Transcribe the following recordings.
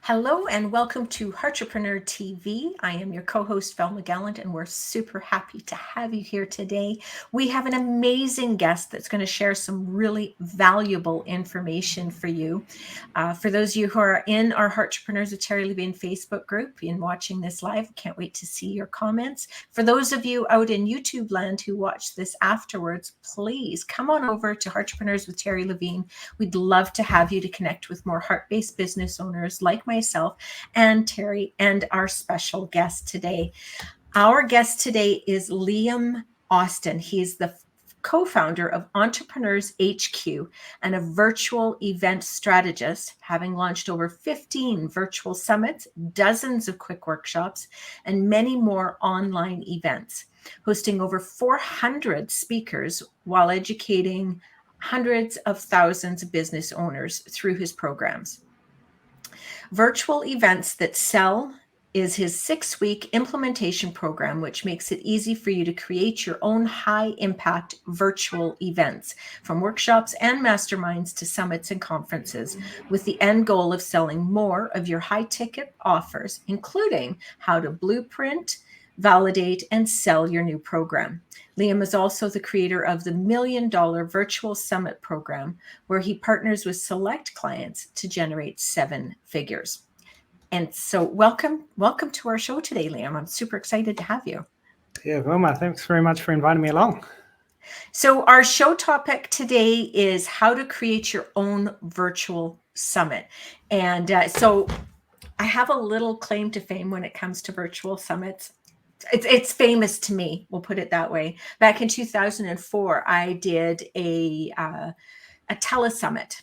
Hello and welcome to Heartrepreneur TV. I am your co-host Velma Gallant and we're super happy to have you here today. We have an amazing guest that's going to share some really valuable information for you. For those of you who are in our Heartrepreneurs with Terry Levine Facebook group and watching this live, can't wait to see your comments. For those of you out in YouTube land who watch this afterwards, please come on over to Heartrepreneurs with Terry Levine. We'd love to have you to connect with more heart-based business owners like myself and Terry and our special guest today. Our guest today is Liam Austin. He's the co-founder of Entrepreneurs HQ and a virtual event strategist, having launched over 15 virtual summits, dozens of quick workshops, and many more online events, hosting over 400 speakers while educating hundreds of thousands of business owners through his programs. Virtual Events That Sell is his 6-week implementation program, which makes it easy for you to create your own high-impact virtual events, from workshops and masterminds to summits and conferences, with the end goal of selling more of your high-ticket offers, including how to blueprint, validate, and sell your new program. Liam is also the creator of the $1 Million Virtual Summit program, where he partners with select clients to generate 7 figures. And so welcome to our show today, Liam. I'm super excited to have you. Yeah, Wilma, thanks very much for inviting me along. So our show topic today is how to create your own virtual summit. And so I have a little claim to fame when it comes to virtual summits. It's famous to me, we'll put it that way. Back in 2004, I did a telesummit,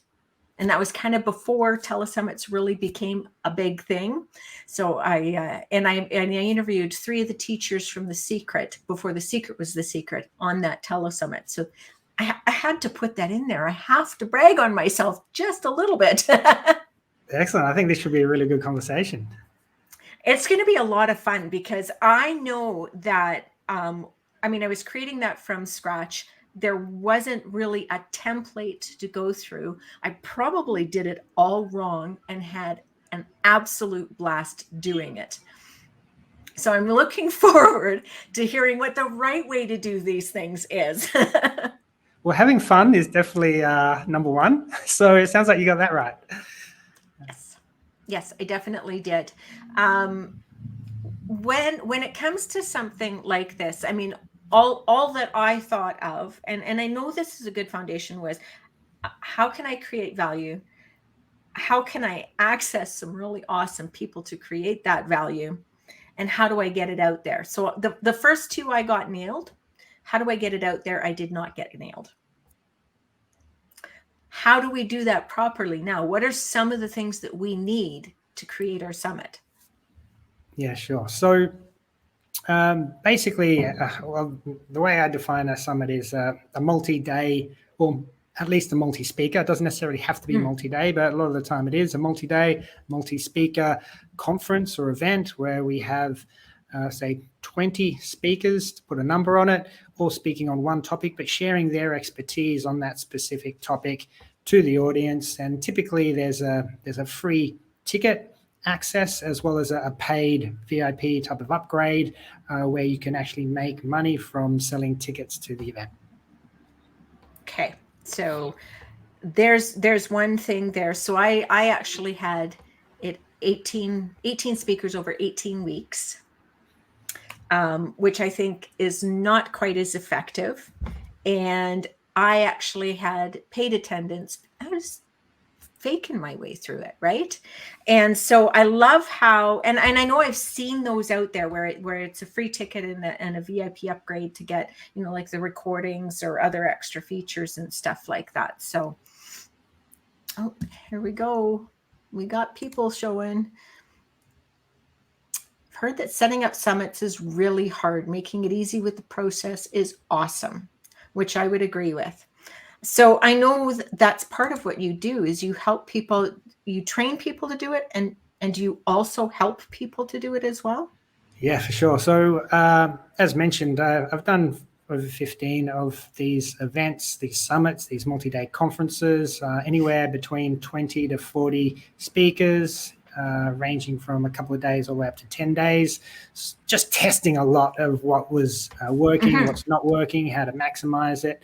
and that was kind of before telesummits really became a big thing. So I interviewed 3 of the teachers from The Secret before The Secret was The Secret on that telesummit. So I had to put that in there. I have to brag on myself just a little bit. Excellent. I think this should be a really good conversation. It's going to be a lot of fun because I know that, I was creating that from scratch. There wasn't really a template to go through. I probably did it all wrong and had an absolute blast doing it. So I'm looking forward to hearing what the right way to do these things is. Well, having fun is definitely number one. So it sounds like you got that right. Yes, I definitely did. When it comes to something like this, all that I thought of, and I know this is a good foundation, was how can I create value? How can I access some really awesome people to create that value? And how do I get it out there? So the first 2 I got nailed. How do I get it out there? I did not get nailed. How do we do that properly now? What are some of the things that we need to create our summit? Yeah, sure. So basically, the way I define a summit is a multi-day, or at least a multi-speaker. It doesn't necessarily have to be multi-day, but a lot of the time it is a multi-day, multi-speaker conference or event where we have, say, 20 speakers, to put a number on it, all speaking on one topic, but sharing their expertise on that specific topic to the audience. And typically there's a free ticket access as well as a paid VIP type of upgrade where you can actually make money from selling tickets to the event. Okay, so there's one thing there. So I actually had it 18 speakers over 18 weeks, which I think is not quite as effective. And I actually had paid attendance. I was faking my way through it, right? And so I love how, and I know I've seen those out there where it's a free ticket and a VIP upgrade to get, like the recordings or other extra features and stuff like that. So, oh, here we go. We got people showing. I've heard that setting up summits is really hard. Making it easy with the process is awesome, which I would agree with. So I know that's part of what you do is you help people, you train people to do it, and you also help people to do it as well? Yeah, for sure. So as mentioned, I've done over 15 of these events, these summits, these multi-day conferences, anywhere between 20 to 40 speakers ranging from a couple of days all the way up to 10 days, just testing a lot of what was working, what's not working, how to maximize it,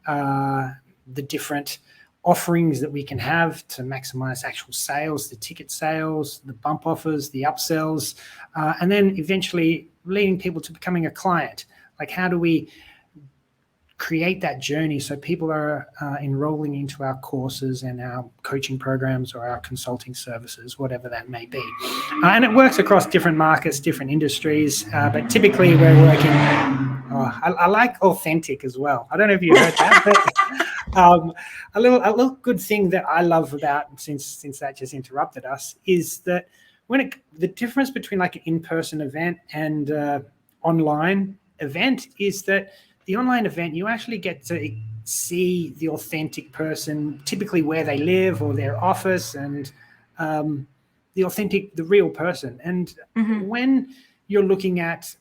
the different offerings that we can have to maximize actual sales, the ticket sales, the bump offers, the upsells, and then eventually leading people to becoming a client. Like, how do we create that journey so people are enrolling into our courses and our coaching programs or our consulting services, whatever that may be. And it works across different markets, different industries, but typically we're working, I like authentic as well. I don't know if you heard that, but a little good thing that I love about, since that just interrupted us, is that the difference between like an in-person event and online event is that the online event, you actually get to see the authentic person, typically where they live or their office, and the real person. And when you're looking at,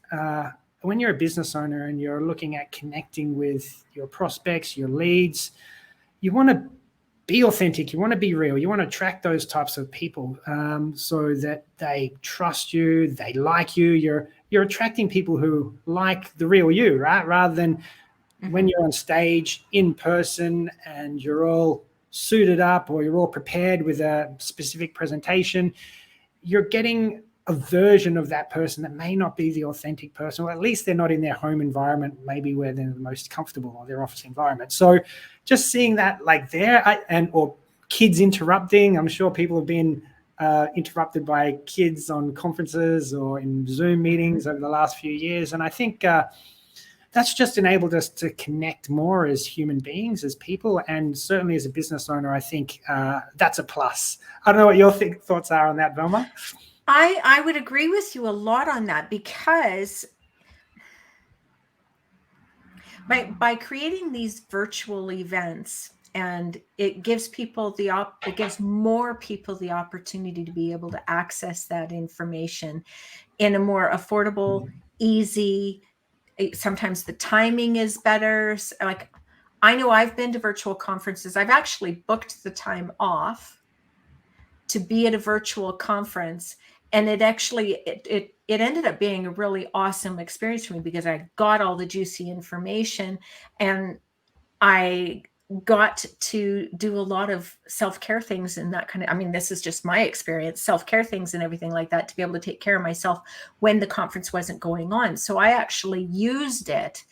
when you're a business owner and you're looking at connecting with your prospects, your leads, you want to be authentic, you want to be real, you want to attract those types of people so that they trust you, they like you. You're attracting people who like the real you, right? Rather than when you're on stage in person and you're all suited up or you're all prepared with a specific presentation, you're getting a version of that person that may not be the authentic person, or at least they're not in their home environment, maybe where they're the most comfortable, or their office environment. So just seeing that like there, or kids interrupting, I'm sure people have been interrupted by kids on conferences or in Zoom meetings over the last few years. And I think that's just enabled us to connect more as human beings, as people, and certainly as a business owner, I think that's a plus. I don't know what your thoughts are on that, Velma. I would agree with you a lot on that, because by creating these virtual events, and it gives more people the opportunity to be able to access that information in a more affordable, easy. Sometimes the timing is better. Like, I know I've been to virtual conferences. I've actually booked the time off to be at a virtual conference, and it actually it ended up being a really awesome experience for me, because I got all the juicy information, and I got to do a lot of self-care things and that kind of, I mean, this is just my experience, self-care things and everything like that, to be able to take care of myself when the conference wasn't going on. So I actually used it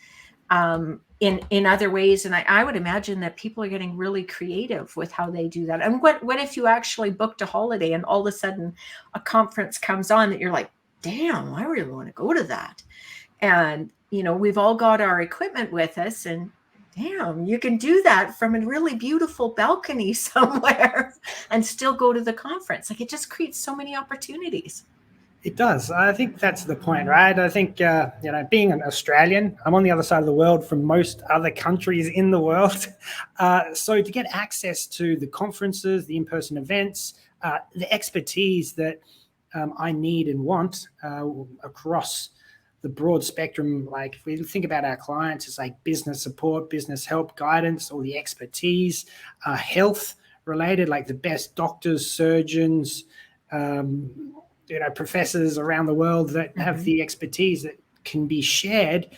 in other ways. And I would imagine that people are getting really creative with how they do that. And what if you actually booked a holiday and all of a sudden a conference comes on that you're like, damn, I really want to go to that. And, we've all got our equipment with us, and damn, you can do that from a really beautiful balcony somewhere and still go to the conference. Like, it just creates so many opportunities. It does. I think that's the point, right? I think, being an Australian, I'm on the other side of the world from most other countries in the world. So to get access to the conferences, the in-person events, the expertise that I need and want across the broad spectrum, like if we think about our clients, it's like business support, business help, guidance, all the expertise, health related, like the best doctors, surgeons, professors around the world that have the expertise that can be shared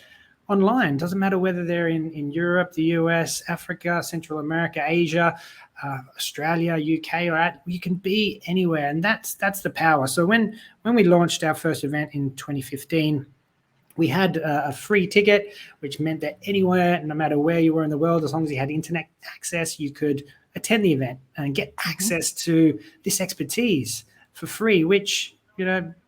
online. Doesn't matter whether they're in Europe, the US, Africa, Central America, Asia, Australia, UK, or you can be anywhere. And that's the power. So when we launched our first event in 2015, we had a free ticket, which meant that anywhere, no matter where you were in the world, as long as you had internet access, you could attend the event and get access to this expertise for free, which,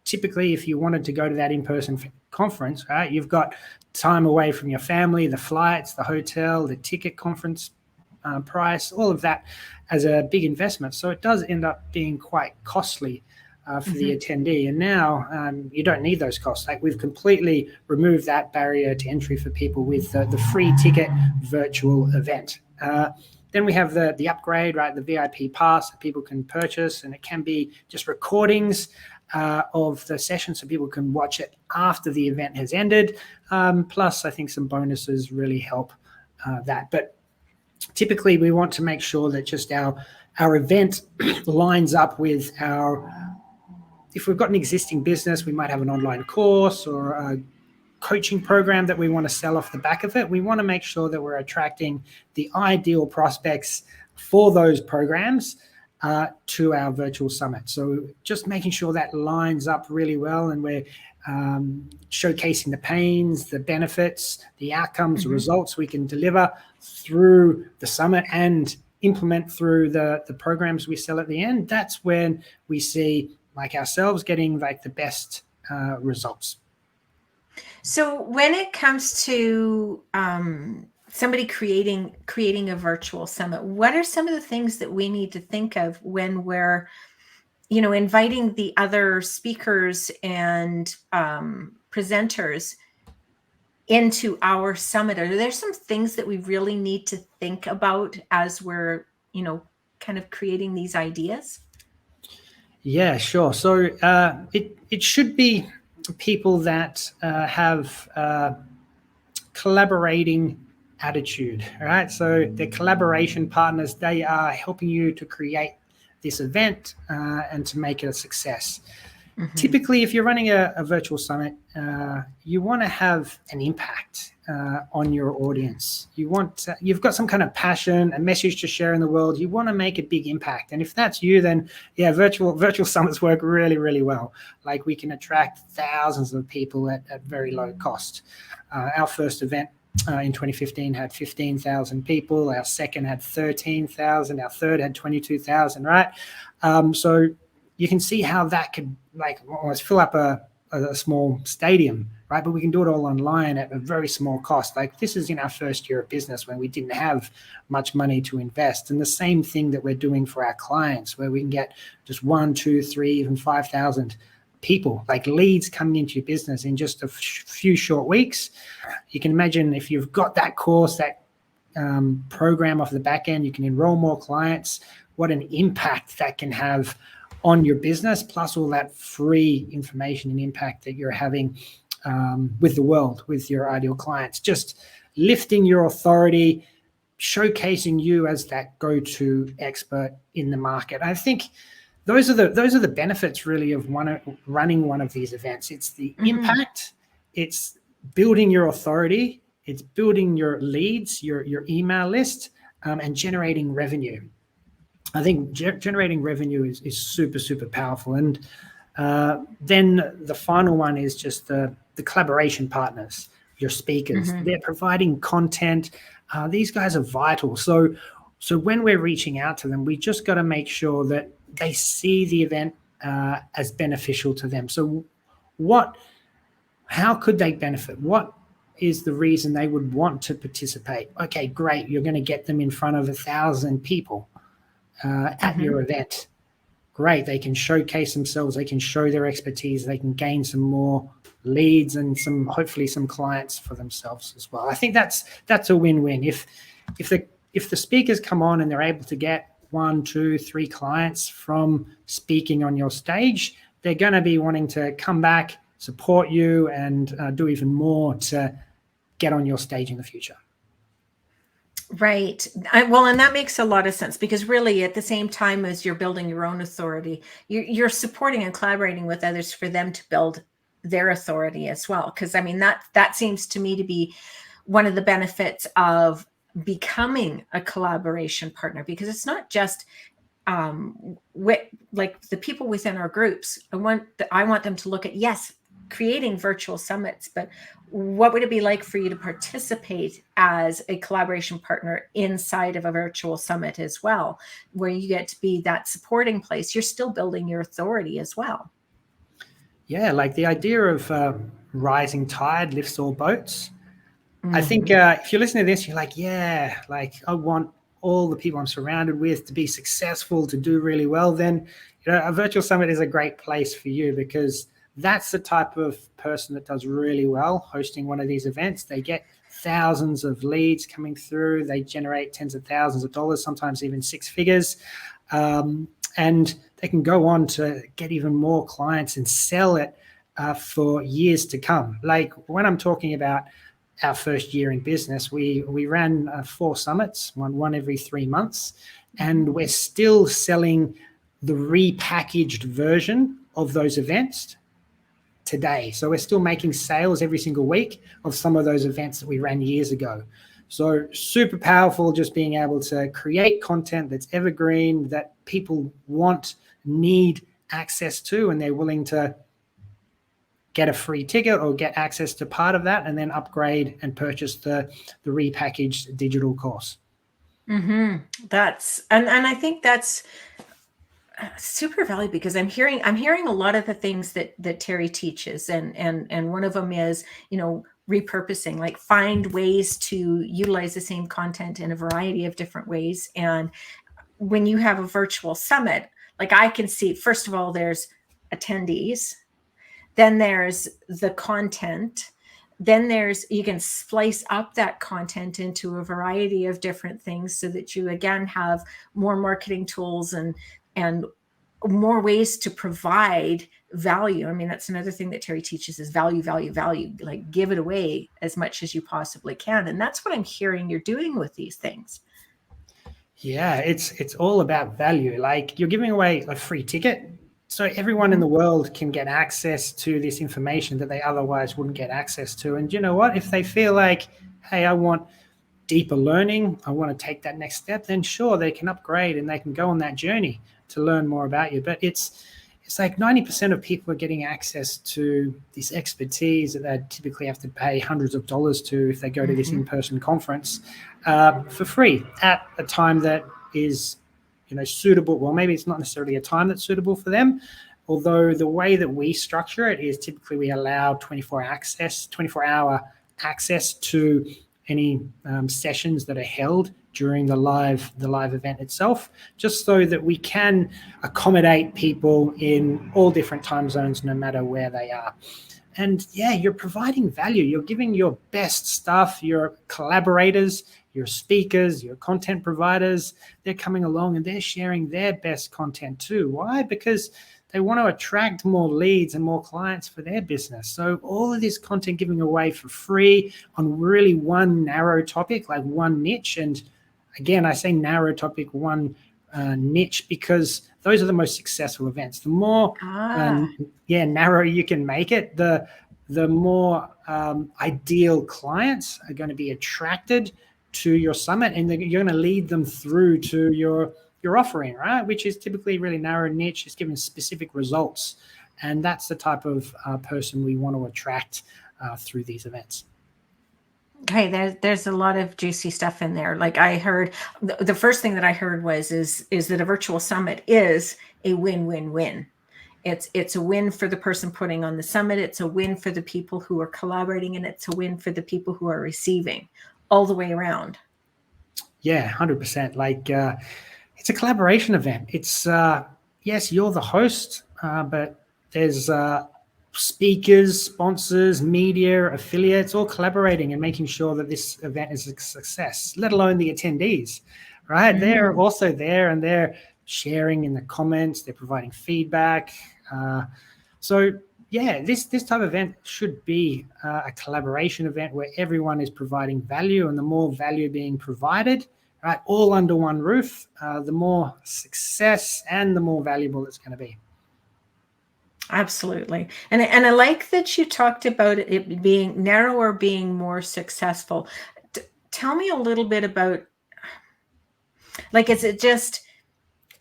typically if you wanted to go to that in-person conference, right, you've got time away from your family, the flights, the hotel, the ticket, conference price, all of that as a big investment. So it does end up being quite costly for the attendee. And now you don't need those costs. Like, we've completely removed that barrier to entry for people with the free ticket virtual event. Then we have the upgrade, right? The VIP pass that people can purchase, and it can be just recordings of the session, so people can watch it after the event has ended. Plus, I think some bonuses really help that. But typically, we want to make sure that just our event lines up with our if we've got an existing business, we might have an online course or a coaching program that we want to sell off the back of it. We want to make sure that we're attracting the ideal prospects for those programs to our virtual summit. So just making sure that lines up really well, and we're showcasing the pains, the benefits, the outcomes, the results we can deliver through the summit and implement through the programs we sell at the end. That's when we see like ourselves getting like the best results. So when it comes to somebody creating a virtual summit, what are some of the things that we need to think of when we're, inviting the other speakers and presenters into our summit? Are there some things that we really need to think about as we're, kind of creating these ideas? Yeah, sure. So it should be people that have collaborating attitude, all right? So the collaboration partners, they are helping you to create this event and to make it a success. Typically, if you're running a virtual summit, you want to have an impact on your audience. You've got some kind of passion, a message to share in the world. You want to make a big impact. And if that's you, then yeah, virtual summits work really, really well. Like we can attract thousands of people at very low cost. Our first event in 2015 had 15,000 people. Our second had 13,000. Our third had 22,000, right? So you can see how that could like almost fill up a small stadium, right? But we can do it all online at a very small cost. Like this is in our first year of business when we didn't have much money to invest. And the same thing that we're doing for our clients, where we can get just 1, 2, 3, even 5,000 people, like leads coming into your business in just a few short weeks. You can imagine if you've got that course, that program off the back end, you can enroll more clients, what an impact that can have on your business, plus all that free information and impact that you're having with the world, with your ideal clients. Just lifting your authority, showcasing you as that go-to expert in the market. I think those are the benefits really of running one of these events. It's the impact, it's building your authority, it's building your leads, your email list, and generating revenue. I think generating revenue is super, super powerful. And then the final one is just the collaboration partners, your speakers. They're providing content. These guys are vital. So when we're reaching out to them, we just got to make sure that they see the event as beneficial to them. So how could they benefit? What is the reason they would want to participate? Okay, great. You're going to get them in front of 1,000 people at your event. Great. They can showcase themselves. They can show their expertise. They can gain some more leads and hopefully some clients for themselves as well. I think that's a win-win. If the speakers come on and they're able to get 1, 2, 3 clients from speaking on your stage, they're going to be wanting to come back, support you, and do even more to get on your stage in the future. Right. Well, and that makes a lot of sense, because really at the same time as you're building your own authority, you're supporting and collaborating with others for them to build their authority as well. Because I mean, that seems to me to be one of the benefits of becoming a collaboration partner, because it's not just like the people within our groups. I want them to look at, yes, creating virtual summits, but what would it be like for you to participate as a collaboration partner inside of a virtual summit as well, where you get to be that supporting place? You're still building your authority as well. Yeah, like the idea of rising tide lifts all boats. I think if you listen to this, you're like, yeah, like I want all the people I'm surrounded with to be successful, to do really well. Then, a virtual summit is a great place for you, because that's the type of person that does really well hosting one of these events. They get thousands of leads coming through. They generate tens of thousands of dollars, sometimes even 6 figures. And they can go on to get even more clients and sell it for years to come. Like when I'm talking about our first year in business, we ran 4 summits, one every 3 months, and we're still selling the repackaged version of those events today. So we're still making sales every single week of some of those events that we ran years ago. So super powerful, just being able to create content that's evergreen, that people want, need access to, and they're willing to get a free ticket or get access to part of that and then upgrade and purchase the repackaged digital course. That's and I think that's super valuable, because I'm hearing a lot of the things that Terry teaches, and one of them is, repurposing, like find ways to utilize the same content in a variety of different ways. And when you have a virtual summit, like I can see, first of all, there's attendees, then there's the content, then you can splice up that content into a variety of different things so that you again have more marketing tools and more ways to provide value. I mean, that's another thing that Terry teaches is value, like give it away as much as you possibly can. And that's what I'm hearing you're doing with these things. Yeah, it's all about value. Like you're giving away a free ticket, so everyone in the world can get access to this information that they otherwise wouldn't get access to. And you know what? If they feel like, hey, I want deeper learning, I want to take that next step, then sure, they can upgrade and they can go on that journey to learn more about you. But it's like 90% of people are getting access to this expertise that they typically have to pay hundreds of dollars to if they go to this in-person conference for free at a time that is suitable. Well, maybe it's not necessarily a time that's suitable for them, although the way that we structure it is typically we allow 24-hour access to any sessions that are held during the live event itself, just so that we can accommodate people in all different time zones, no matter where they are. And yeah, you're providing value. You're giving your best stuff. Your collaborators, your speakers, your content providers, they're coming along and they're sharing their best content too. Why? Because they want to attract more leads and more clients for their business. So all of this content giving away for free on really one narrow topic, like one niche. And again, I say narrow topic, one niche, because those are the most successful events. The more narrow you can make it, the more ideal clients are going to be attracted to your summit, and you're going to lead them through to your offering, right? Which is typically really narrow niche, is giving specific results. And that's the type of person we want to attract through these events. Okay, there's a lot of juicy stuff in there. Like I heard, the first thing that I heard is that a virtual summit is a win-win-win. It's a win for the person putting on the summit. It's a win for the people who are collaborating, and it's a win for the people who are receiving, all the way around. Yeah, 100%. Like it's a collaboration event. It's yes, you're the host, but there's speakers, sponsors, media, affiliates, all collaborating and making sure that this event is a success, let alone the attendees, right? They're also there and they're sharing in the comments, they're providing feedback. So yeah, this type of event should be a collaboration event where everyone is providing value, and the more value being provided, right, all under one roof, the more success and the more valuable it's going to be. Absolutely. And I like that you talked about it being narrower, being more successful. Tell me a little bit about, like, is it just,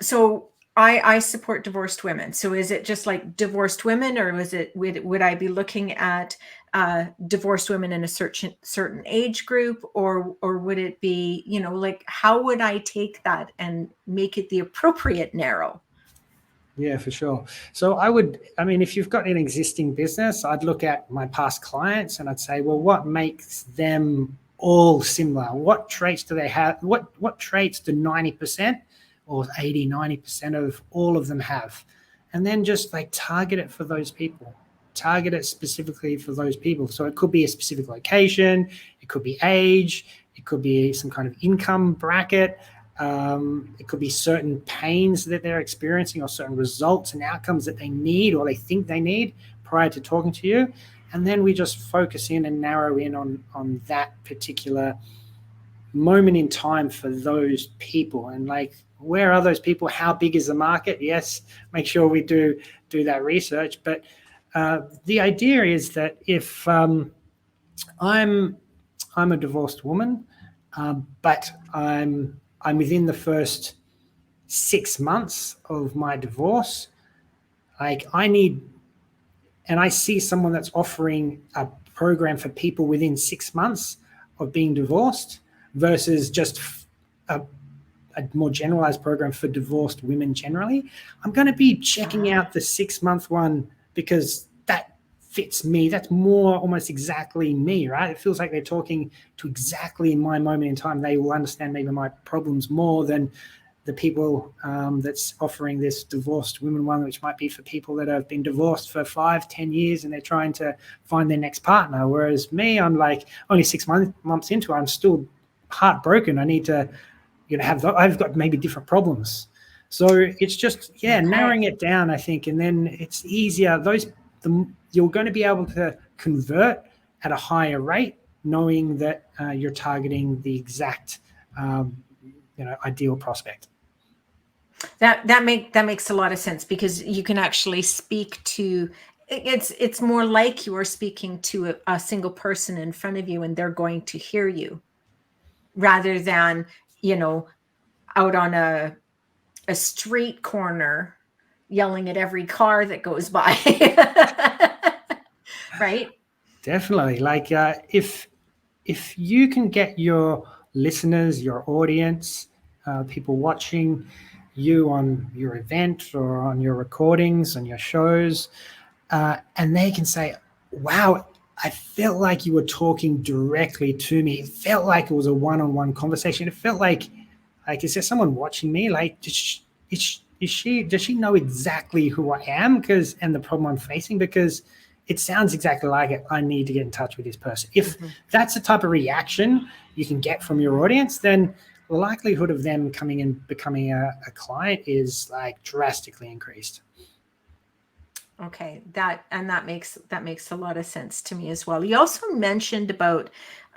so I support divorced women. So is it just like divorced women, or would I be looking at divorced women in a certain age group, or would it be, like, how would I take that and make it the appropriate narrow? Yeah, for sure. So if you've got an existing business, I'd look at my past clients and I'd say, well, what makes them all similar? What traits do they have? What traits do 90% or 80, 90% of all of them have? And then just like target it for those people. Target it specifically for those people. So it could be a specific location, it could be age, it could be some kind of income bracket. It could be certain pains that they're experiencing, or certain results and outcomes that they need or they think they need prior to talking to you. And then we just focus in and narrow in on that particular moment in time for those people. And like where are those people? How big is the market? Yes, make sure we do that research. But the idea is that if I'm a divorced woman, but I'm within the first 6 months of my divorce, like and I see someone that's offering a program for people within 6 months of being divorced versus just a more generalized program for divorced women generally, I'm going to be checking out the 6-month one because that fits me. That's more almost exactly me, right? It feels like they're talking to exactly my moment in time. They will understand maybe my problems more than the people that's offering this divorced women one, which might be for people that have been divorced for 5-10 years and they're trying to find their next partner. Whereas me, I'm like only 6 months into it, I'm still heartbroken. I need to, I've got maybe different problems. So it's just, narrowing it down, I think, and then it's easier. You're going to be able to convert at a higher rate, knowing that you're targeting the exact, ideal prospect. That makes a lot of sense, because you can actually speak to, it's more like you are speaking to a single person in front of you and they're going to hear you, rather than, out on a street corner yelling at every car that goes by. Right? Definitely. Like if you can get your listeners, your audience, people watching you on your event or on your recordings, on your shows, and they can say, wow, I felt like you were talking directly to me. It felt like it was a one-on-one conversation. It felt like is there someone watching me? Like, does she know exactly who I am and the problem I'm facing? Because it sounds exactly like it. I need to get in touch with this person. If that's the type of reaction you can get from your audience, then the likelihood of them coming and becoming a client is like drastically increased. Okay, that makes a lot of sense to me as well. You also mentioned about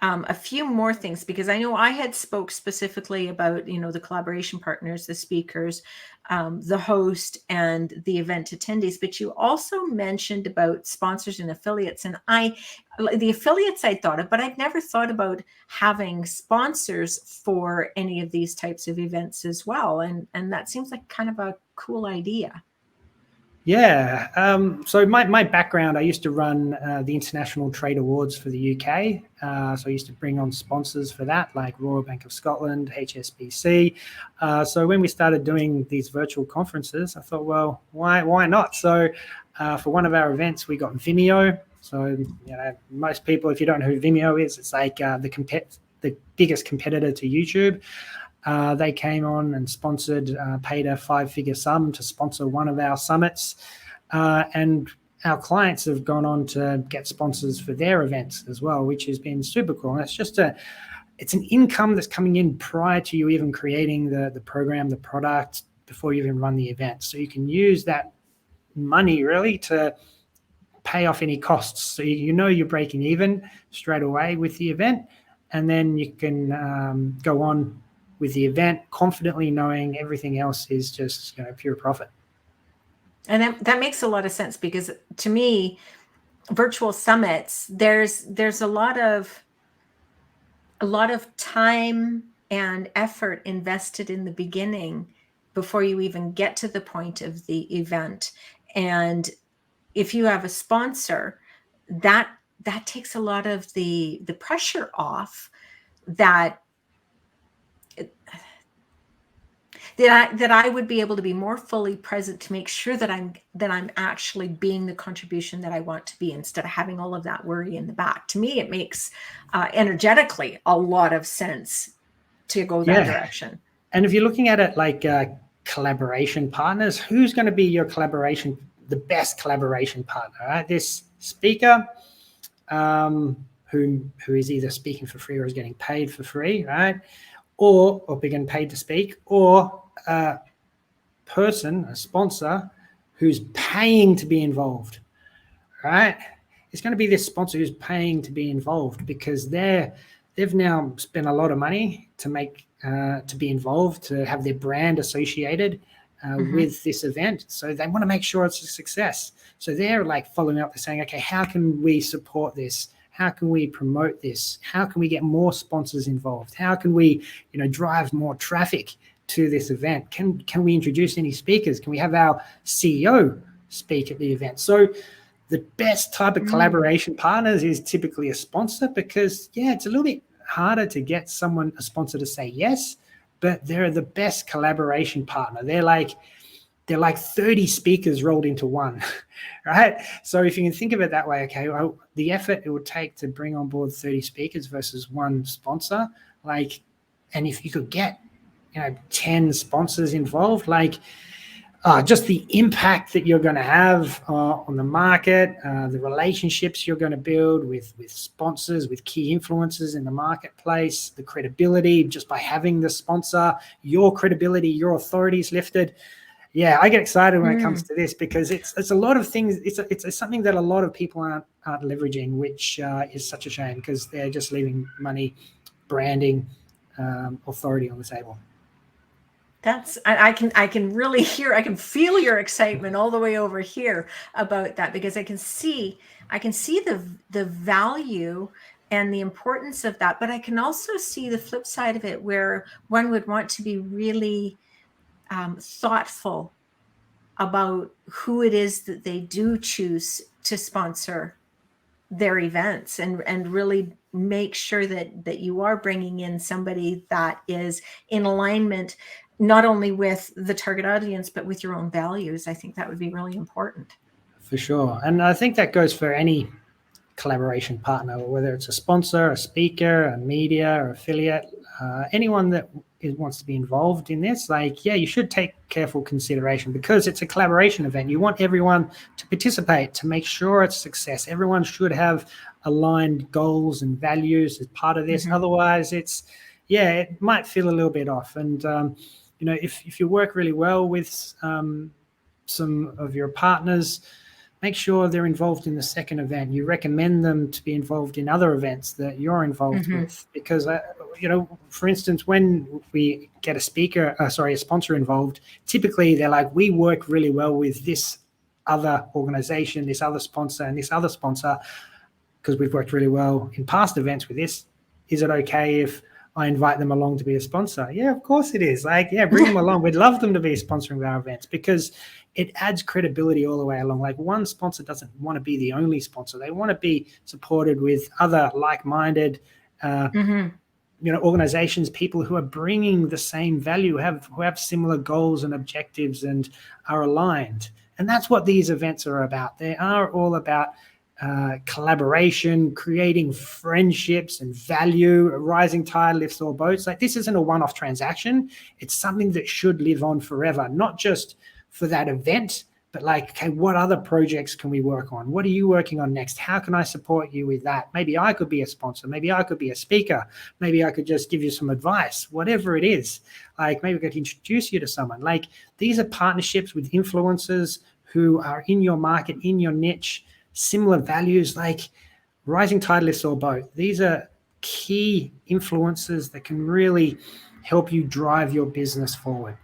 a few more things, because I know I had spoke specifically about, the collaboration partners, the speakers, the host, and the event attendees. But you also mentioned about sponsors and affiliates, and the affiliates I thought of, but I'd never thought about having sponsors for any of these types of events as well. And that seems like kind of a cool idea. Yeah. So my background, I used to run the International Trade Awards for the UK. So I used to bring on sponsors for that, like Royal Bank of Scotland, HSBC. So when we started doing these virtual conferences, I thought, well, why not? So for one of our events, we got Vimeo. So most people, if you don't know who Vimeo is, it's like the biggest competitor to YouTube. They came on and sponsored, paid a 5-figure sum to sponsor one of our summits. And our clients have gone on to get sponsors for their events as well, which has been super cool. And it's just it's an income that's coming in prior to you even creating the program, the product, before you even run the event. So you can use that money really to pay off any costs. So you're breaking even straight away with the event. And then you can go on with the event confidently, knowing everything else is just pure profit. And that makes a lot of sense, because to me, virtual summits, there's a lot of time and effort invested in the beginning before you even get to the point of the event. And if you have a sponsor, that takes a lot of the pressure off, that I would be able to be more fully present to make sure that I'm actually being the contribution that I want to be, instead of having all of that worry in the back. To me, it makes energetically a lot of sense to go that direction. And if you're looking at it like collaboration partners, who's going to be the best collaboration partner? Right? This speaker who is either speaking for free or is getting paid for free, right? Or being paid to speak, or a sponsor who's paying to be involved, right? It's going to be this sponsor who's paying to be involved, because they've now spent a lot of money to make to be involved, to have their brand associated with this event. So they want to make sure it's a success. So they're like following up, they're saying, okay, how can we support this? How can we promote this? How can we get more sponsors involved? How can we, drive more traffic to this event? Can we introduce any speakers? Can we have our CEO speak at the event? So the best type of collaboration partners is typically a sponsor, because it's a little bit harder to get a sponsor to say yes, but they're the best collaboration partner. They're like 30 speakers rolled into one, right? So if you can think of it that way, okay, well, the effort it would take to bring on board 30 speakers versus one sponsor, and if you could get, 10 sponsors involved, just the impact that you're going to have on the market, the relationships you're going to build with sponsors, with key influencers in the marketplace, the credibility just by having the sponsor, your credibility, your authority is lifted. Yeah, I get excited when it comes to this, because it's a lot of things. It's something that a lot of people aren't leveraging, which is such a shame, because they're just leaving money, branding, authority on the table. I can really hear, I can feel your excitement all the way over here about that, because I can see the value and the importance of that, but I can also see the flip side of it, where one would want to be really thoughtful about who it is that they do choose to sponsor their events, and really make sure that you are bringing in somebody that is in alignment, not only with the target audience, but with your own values. I think that would be really important. For sure. And I think that goes for any collaboration partner, whether it's a sponsor, a speaker, a media or affiliate, anyone that wants to be involved in this, you should take careful consideration, because it's a collaboration event. You want everyone to participate to make sure it's a success. Everyone should have aligned goals and values as part of this. Otherwise, it might feel a little bit off. And, if you work really well with some of your partners, make sure they're involved in the second event. You recommend them to be involved in other events that you're involved with, because, for instance, when we get a sponsor involved, typically they're like, we work really well with this other organization, this other sponsor, and this other sponsor, because we've worked really well in past events with this. Is it okay if I invite them along to be a sponsor? Yeah, of course it is. Bring them along. We'd love them to be sponsoring our events, because it adds credibility all the way along. One sponsor doesn't want to be the only sponsor. They want to be supported with other like-minded, organizations, people who are bringing the same value, who have similar goals and objectives and are aligned. And that's what these events are about. They are all about collaboration, creating friendships and value. A rising tide lifts all boats. This isn't a one-off transaction. It's something that should live on forever, not just for that event, but okay, what other projects can we work on? What are you working on next? How can I support you with that? Maybe I could be a sponsor. Maybe I could be a speaker. Maybe I could just give you some advice, whatever it is. Maybe I could introduce you to someone. These are partnerships with influencers who are in your market, in your niche, similar values. Rising tide lifts all boats. These are key influencers that can really help you drive your business forward.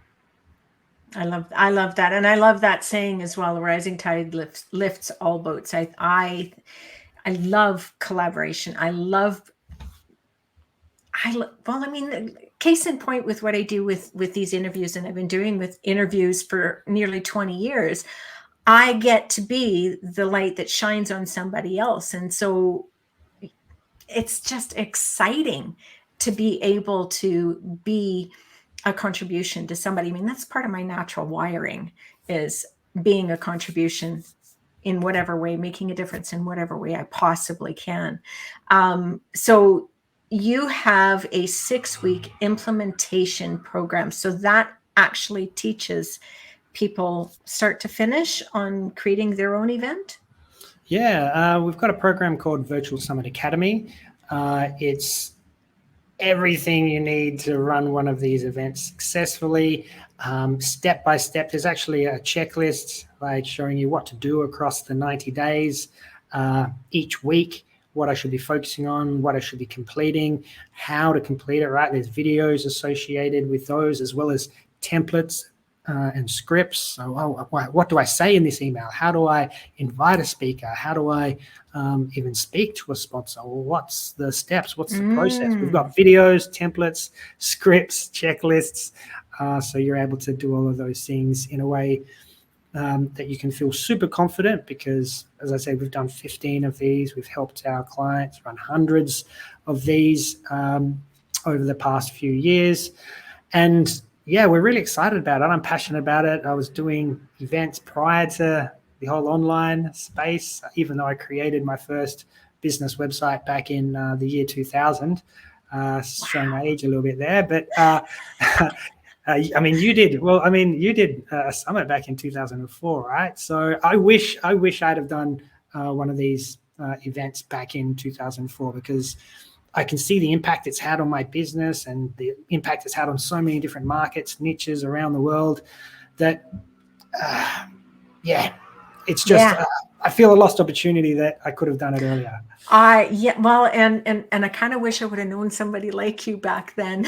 I love that. And I love that saying as well, rising tide lifts all boats. I love collaboration. Case in point with what I do with these interviews, and I've been doing with interviews for nearly 20 years, I get to be the light that shines on somebody else. And so it's just exciting to be able to be a contribution to somebody. That's part of my natural wiring, is being a contribution in whatever way, making a difference in whatever way I possibly can. So you have a 6-week implementation program. So that actually teaches people start to finish on creating their own event? Yeah, we've got a program called Virtual Summit Academy. It's everything you need to run one of these events successfully, step by step. There's actually a checklist showing you what to do across the 90 days each week. what I should be focusing on, what I should be completing, how to complete it, right? There's videos associated with those, as well as templates and scripts. So, what do I say in this email? How do I invite a speaker? How do I even speak to a sponsor? Well, what's the steps? What's the process? We've got videos, templates, scripts, checklists. So you're able to do all of those things in a way that you can feel super confident, because, as I said, we've done 15 of these. We've helped our clients run hundreds of these over the past few years. And yeah, we're really excited about it. I'm passionate about it. I was doing events prior to the whole online space, even though I created my first business website back in the year 2000. Showing my age a little bit there, but I mean, you did a summit back in 2004, right? So I wish I'd have done one of these events back in 2004, because I can see the impact it's had on my business and the impact it's had on so many different markets, niches around the world, that, it's just, I feel a lost opportunity that I could have done it earlier. Well, and I kind of wish I would have known somebody like you back then.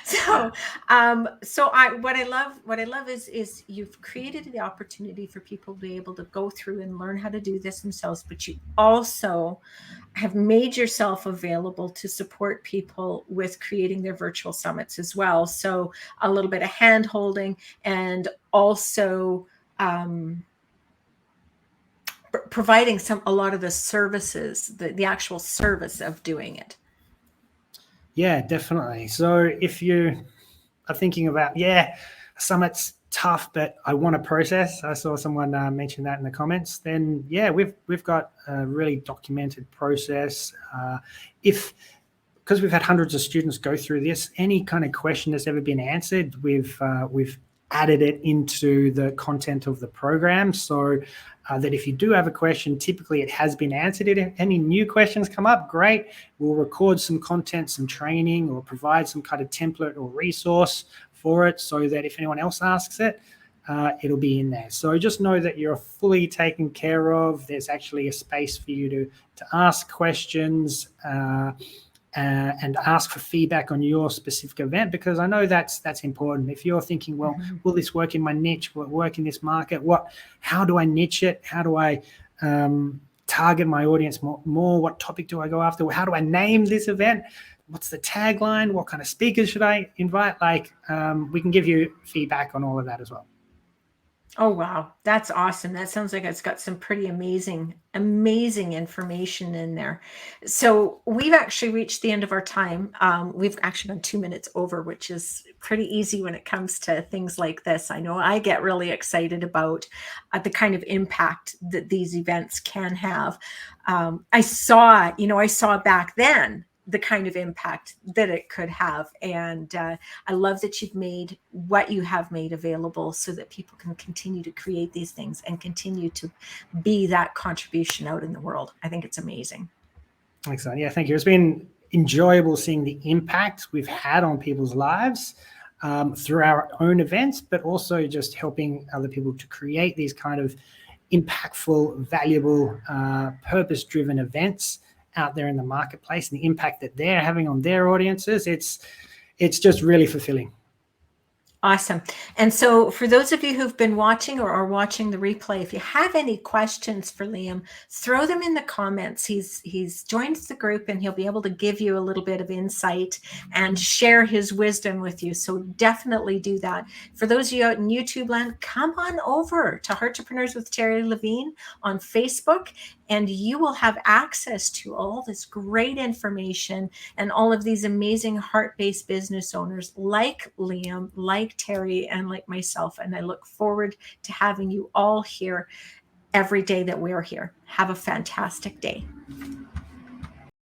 So what I love is you've created the opportunity for people to be able to go through and learn how to do this themselves, but you also have made yourself available to support people with creating their virtual summits as well. So a little bit of hand holding, and also providing a lot of the services, the actual service of doing it. Yeah, definitely. So if you are thinking about, summit's tough, but I want a process. I saw someone mention that in the comments. Then we've got a really documented process. Because we've had hundreds of students go through this, any kind of question that's ever been answered, we've added it into the content of the program, so that if you do have a question, typically it has been answered. If any new questions come up, great. We'll record some content, some training, or provide some kind of template or resource for it, so that if anyone else asks it, it'll be in there. So just know that you're fully taken care of. There's actually a space for you to ask questions and ask for feedback on your specific event, because I know that's important. If you're thinking, well, will this work in my niche? Will it work in this market? How do I niche it? How do I target my audience more? What topic do I go after? How do I name this event? What's the tagline? What kind of speakers should I invite? We can give you feedback on all of that as well. Oh, wow. That's awesome. That sounds like it's got some pretty amazing information in there. So we've actually reached the end of our time. We've actually gone 2 minutes over, which is pretty easy when it comes to things like this. I know I get really excited about the kind of impact that these events can have. I saw back then the kind of impact that it could have. And I love that you've made what you have made available so that people can continue to create these things and continue to be that contribution out in the world. I think it's amazing. Excellent. Yeah, thank you. It's been enjoyable seeing the impact we've had on people's lives through our own events, but also just helping other people to create these kind of impactful, valuable, purpose-driven events out there in the marketplace, and the impact that they're having on their audiences. It's just really fulfilling. Awesome. And so for those of you who've been watching or are watching the replay, if you have any questions for Liam, throw them in the comments. He's joined the group, and he'll be able to give you a little bit of insight and share his wisdom with you. So definitely do that. For those of you out in YouTube land, come on over to Heartrepreneurs with Terry Levine on Facebook, and you will have access to all this great information and all of these amazing heart-based business owners like Liam, like Terry, and like myself. And I look forward to having you all here every day that we're here. Have a fantastic day.